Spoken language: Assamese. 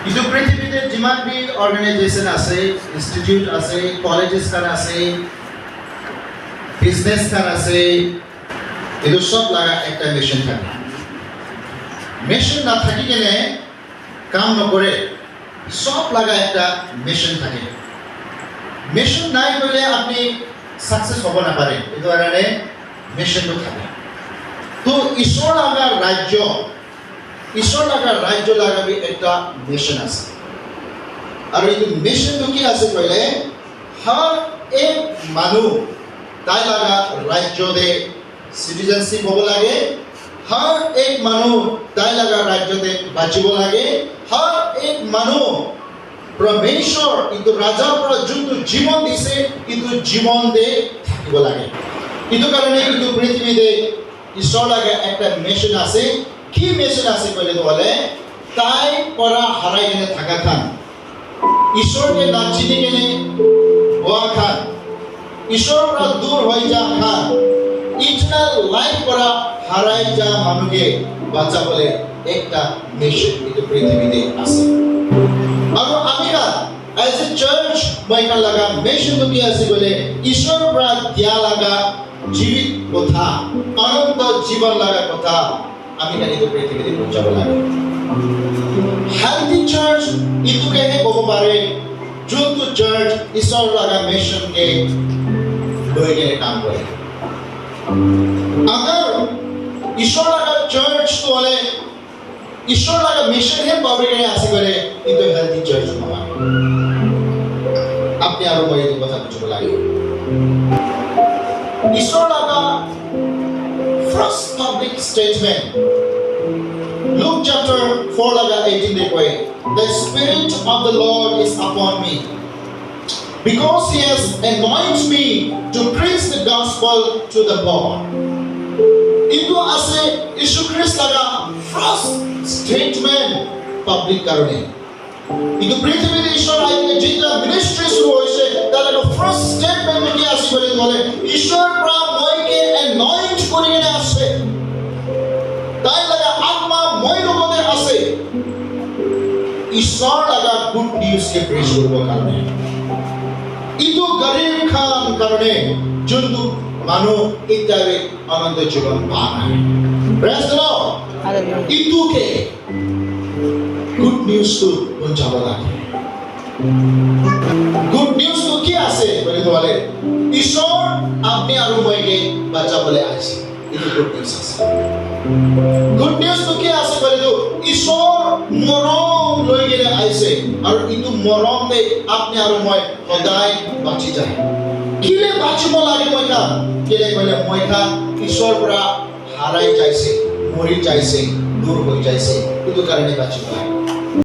কিন্তু পৃথিবীতে যিমান বি অর্গানাইজেশন আছে, ইনস্টিটিউট আছে, কলেজেস খান আছে, বিজনেস খান আছে, এগুলো সব লাগা একটা মিশন থাকে। মিশন না থাকি গেলে কাম নকরে, সব লাগা একটা মিশন থাকে। মিশন নাই বলে আপনি সাকসেস হব না পারে, এই কারণে মিশনটো থাকে। তো ঈশ্বর লাগা রাজ্য লাগাবি একটা মিশন আছে। আর এই মিশনটো কি আছে কইলে হর এক মানুহ তাই লাগা রাজ্যতে সিটিজেনশিপ হব লাগে, হর এক মানুহ তাই লাগা ৰাজ্যতে বাঁচিব লাগে, হৰ এক মানুহ পৰমেশ্বৰ কিন্তু ৰাজাৰ পৰা যোনটো জীৱন দিছে কিন্তু জীৱন দে থাকিব লাগে। এইটো কাৰণে কিন্তু পৃথিৱীতে ঈশ্বৰ লাগা একটা মিশন আছে। কি মিশন আছে কইলে বলে তাই পৰা হাৰাই গেলে থাকা খান, ঈশ্বৰকে না চিনি গেলে হওয়া খান, ঈশ্বৰ পৰা দূৰ হয়ে যা খান, ইটাৰনাল লাইফ পৰা হাৰাই যা মানুষকে বাঁচাবলে একটা মিশন কিন্তু পৃথিবীতে আছে। আৰু আমি এজ এ চাৰ্চ মইকা লাগা মিশন কি আছে বলে ঈশ্বৰ পৰা দিয়া লাগা জীবিত কথা, অনন্ত জীবন লাগা কথা আমি কিন্তু পৃথিবীতে পৌঁছাব লাগে। হেলথি চার্চ ইটোকে কব পাৰে যোনটো চার্চ ঈশ্বর লাগা মিশনকে লৈ গেলে কাম করে। अगर ईश्वर लगा चर्च तो वाले ईश्वर लगा मिशन है बाबरे के आसे करे इतो हेल्थी चर्च होगा। अपने आरो कोई तो बता कुछ बोला ईश्वर लगा first public statement Luke chapter 4 लगा 18 देखो The Spirit of the Lord is upon me because He has anointed me to preach the gospel to the poor. Itu ase Yeshu Christ laga first statement public karone. Itu পৃথিবীতে ঈশ্বর আইকে যেটা মিনিস্ট্রি শুরু হয়েছে তার একটা ফার্স্ট স্টেটমেন্ট কি আসে বলে ঈশ্বর প্রা মইকে অ্যানয়েন্ট করিয়ে আসে। তাই লাগা আত্মা মই লগতে আছে। ঈশ্বর লাগা গুড নিউজ কে প্রেজ করব কারণে ইটো গরিব খান কারণে যোনটো মানুহ ইত্যাদি অনন্ত জীবন পায়। Praise the lord. ইটোকে গুড নিউজ তো পৌঁছাব লাগে। গুড নিউজ তো কি আছে বলে ঈশ্বর আপনি আৰু মইকে বাঁচাবলে আছে। ইটো গুড নিউজ আছে। গুড নিউজ তো কি আছে বলে তো ঈশ্বর মৰম লৈ গেলে আইছে আৰু ইটো মৰম দে আপনি আৰু মই সদায় বাঁচি যায়। কিলে বাঁচিব লাগে মইকা কেলে কইলে মইকা ঈশ্বর পৰা হাৰাই যাইছে, মৰি যাইছে, দূৰ হয়ে যাইছে, ইটো কাৰণে বাঁচিব লাগে।